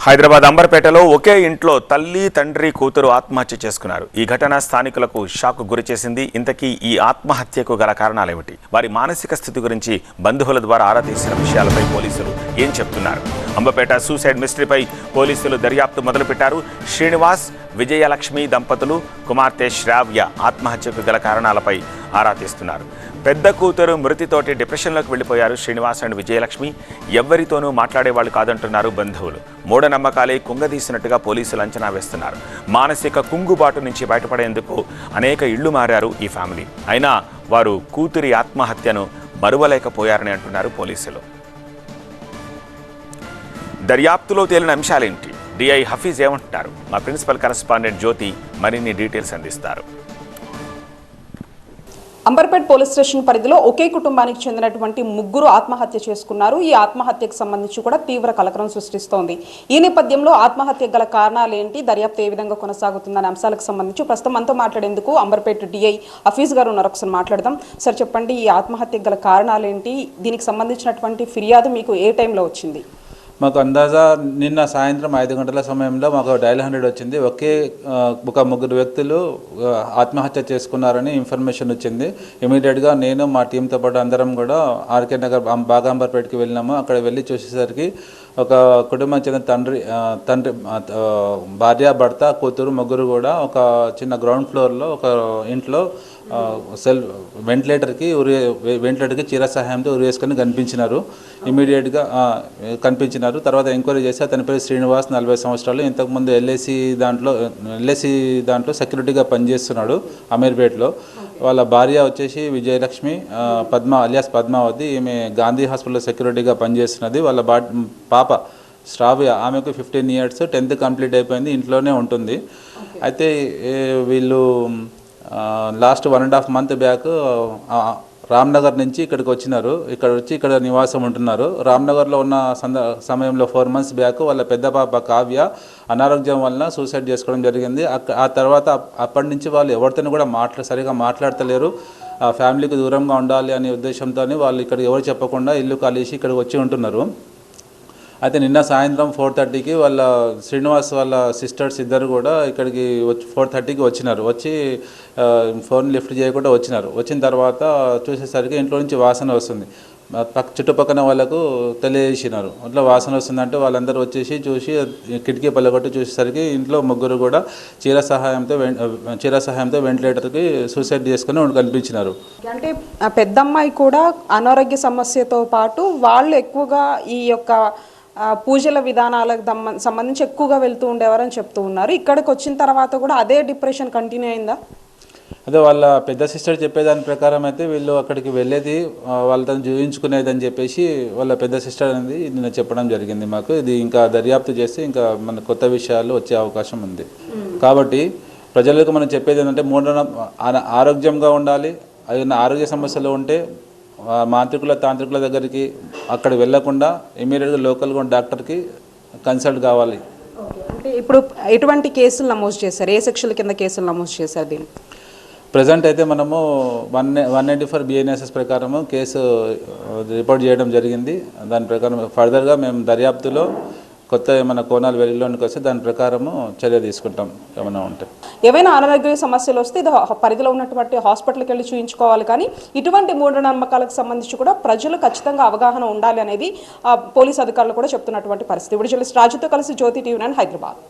హైదరాబాద్ అంబర్పేటలో ఒకే ఇంట్లో తల్లి తండ్రి కూతురు ఆత్మహత్య చేసుకున్నారు. ఈ ఘటన స్థానికులకు షాక్ గురిచేసింది. ఇంతకీ ఈ ఆత్మహత్యకు గల కారణాలేమిటి, వారి మానసిక స్థితి గురించి బంధువుల ద్వారా ఆరా తీసిన విషయాలపై పోలీసులు ఏం చెప్తున్నారు? అంబర్పేట సూసైడ్ మిస్టరీపై పోలీసులు దర్యాప్తు మొదలుపెట్టారు. శ్రీనివాస్, విజయలక్ష్మి దంపతులు కుమార్తె శ్రావ్య ఆత్మహత్యకు గల కారణాలపై ఆరా తీస్తున్నారు. పెద్ద కూతురు మృతితోటి డిప్రెషన్లోకి వెళ్లిపోయారు శ్రీనివాస్ అండ్ విజయలక్ష్మి. ఎవ్వరితోనూ మాట్లాడేవాళ్ళు కాదంటున్నారు బంధువులు. మూఢనమ్మకాలే కుంగదీసినట్టుగా పోలీసులు అంచనా వేస్తున్నారు. మానసిక కుంగుబాటు నుంచి బయటపడేందుకు అనేక ఇళ్లు మారారు ఈ ఫ్యామిలీ. అయినా వారు కూతురి ఆత్మహత్యను మరువలేకపోయారని అంటున్నారు పోలీసులు. దర్యాప్తులో తేలిన అంశాలేంటి, డిఐ హఫీజ్ ఏమంటున్నారు? మా ప్రిన్సిపల్ కరెస్పాండెంట్ జ్యోతి మరిన్ని డీటెయిల్స్ అందిస్తారు. అంబర్పేట్ పోలీస్ స్టేషన్ పరిధిలో ఒకే కుటుంబానికి చెందినటువంటి ముగ్గురు ఆత్మహత్య చేసుకున్నారు. ఈ ఆత్మహత్యకు సంబంధించి కూడా తీవ్ర కలకలం సృష్టిస్తోంది. ఈ నేపథ్యంలో ఆత్మహత్యకు గల కారణాలు ఏంటి, దర్యాప్తు ఏ విధంగా కొనసాగుతుందనే అంశాలకు సంబంధించి ప్రస్తుతం మనతో మాట్లాడేందుకు అంబర్పేట్ డిఐ హఫీజ్ గారు ఉన్నారు. ఒకసారి మాట్లాడదాం. సార్ చెప్పండి, ఈ ఆత్మహత్యకు గల కారణాలు ఏంటి, దీనికి సంబంధించినటువంటి ఫిర్యాదు మీకు ఏ టైంలో వచ్చింది? మాకు అందాజా నిన్న సాయంత్రం 5 గంటల సమయంలో మాకు డయల్ 100 వచ్చింది. ఒక ముగ్గురు వ్యక్తులు ఆత్మహత్య చేసుకున్నారని ఇన్ఫర్మేషన్ వచ్చింది. ఇమీడియట్గా నేను మా టీంతో పాటు అందరం కూడా ఆర్కే నగర్ బాగాంబర్పేటకి వెళ్ళినాము. అక్కడ వెళ్ళి చూసేసరికి ఒక కుటుంబం చెందిన తండ్రి భార్య, భర్త, కూతురు ముగ్గురు కూడా ఒక చిన్న గ్రౌండ్ ఫ్లోర్లో ఒక ఇంట్లో వెంటిలేటర్కి చీర సహాయంతో ఉరి వేసుకొని కనిపించినారు. ఇమీడియట్గా కనిపించినారు. తర్వాత ఎంక్వైరీ చేసి అతని పేరు శ్రీనివాస్, 40 సంవత్సరాలు. ఇంతకుముందు ఎల్ఐసి దాంట్లో సెక్యూరిటీగా పనిచేస్తున్నాడు అమీర్పేట్లో. వాళ్ళ భార్య వచ్చేసి విజయలక్ష్మి, అలియాస్ పద్మావతి. ఈమె గాంధీ హాస్పిటల్లో సెక్యూరిటీగా పనిచేస్తున్నది. వాళ్ళ పాప శ్రావ్య, ఆమెకు 15 ఇయర్స్, 10th కంప్లీట్ అయిపోయింది, ఇంట్లోనే ఉంటుంది. అయితే వీళ్ళు లాస్ట్ 1.5 మంత్ బ్యాక్ రామ్నగర్ నుంచి ఇక్కడికి వచ్చినారు. ఇక్కడ నివాసం ఉంటున్నారు. రామ్నగర్లో ఉన్న సమయంలో 4 months బ్యాక్ వాళ్ళ పెద్ద పాప కావ్య అనారోగ్యం వలన సూసైడ్ చేసుకోవడం జరిగింది. ఆ తర్వాత అప్పటి నుంచి వాళ్ళు ఎవరితోనూ కూడా సరిగా మాట్లాడతలేరు. ఫ్యామిలీకి దూరంగా ఉండాలి అనే ఉద్దేశంతో వాళ్ళు ఇక్కడ ఎవరు చెప్పకుండా ఇల్లు ఖాళీసి ఇక్కడికి వచ్చి ఉంటున్నారు. అయితే నిన్న సాయంత్రం 4:30కి వాళ్ళ శ్రీనివాస్ వాళ్ళ సిస్టర్స్ ఇద్దరు కూడా ఇక్కడికి 4:30కి వచ్చినారు. వచ్చి ఫోన్ లిఫ్ట్ చేయకుండా వచ్చిన తర్వాత చూసేసరికి ఇంట్లో నుంచి వాసన వస్తుంది. చుట్టుపక్కన వాళ్ళకు తెలియజేసినారు. అట్లా వాసన వస్తుందంటే వాళ్ళందరూ వచ్చేసి చూసి కిటికీ పల్లగొట్టి చూసేసరికి ఇంట్లో ముగ్గురు కూడా చీర సహాయంతో వెంటిలేటర్కి సూసైడ్ చేసుకుని కనిపించినారు. అంటే పెద్దమ్మాయి కూడా అనారోగ్య సమస్యతో పాటు వాళ్ళు ఎక్కువగా ఈ యొక్క పూజల విధానాలకు సంబంధించి ఎక్కువగా వెళ్తూ ఉండేవారని చెప్తూ ఉన్నారు. ఇక్కడికి వచ్చిన తర్వాత కూడా అదే డిప్రెషన్ కంటిన్యూ అయిందా? అదే వాళ్ళ పెద్ద సిస్టర్ చెప్పేదాని ప్రకారం అయితే వీళ్ళు అక్కడికి వెళ్ళేది వాళ్ళతో చూపించుకునేది అని చెప్పేసి వాళ్ళ పెద్ద సిస్టర్ అనేది నిన్న చెప్పడం జరిగింది మాకు. ఇది ఇంకా దర్యాప్తు చేస్తే ఇంకా మన కొత్త విషయాలు వచ్చే అవకాశం ఉంది. కాబట్టి ప్రజలకు మనం చెప్పేది ఏంటంటే ఆరోగ్యంగా ఉండాలి. ఏదైనా ఆరోగ్య సమస్యలు ఉంటే తాంత్రికుల దగ్గరికి అక్కడ వెళ్లకుండా ఇమీడియట్గా లోకల్గా ఉన్న డాక్టర్కి కన్సల్ట్ కావాలి. అంటే ఇప్పుడు ఎటువంటి కేసులు నమోదు చేశారు, ఏ సెక్షన్ల కింద కేసులు నమోదు చేశారు? దీన్ని ప్రజెంట్ అయితే మనము 184 BNSS ప్రకారము కేసు రిపోర్ట్ చేయడం జరిగింది. దాని ప్రకారం ఫర్దర్గా మేము దర్యాప్తులో కొత్త ఏమైనా కోణాలు వెలుగులోనికి వస్తే దాని ప్రకారము చర్య తీసుకుంటాం. ఏమైనా ఉంటే ఏవైనా అనారోగ్య సమస్యలు వస్తే ఇది పరిధిలో ఉన్నటువంటి హాస్పిటల్కి వెళ్ళి చూయించుకోవాలి. కానీ ఇటువంటి మూఢనమ్మకాలకు సంబంధించి కూడా ప్రజలు ఖచ్చితంగా అవగాహన ఉండాలి అనేది పోలీస్ అధికారులు కూడా చెప్తున్నటువంటి పరిస్థితి. ఇప్పుడు రాజుతో కలిసి జ్యోతి TV9 హైదరాబాద్.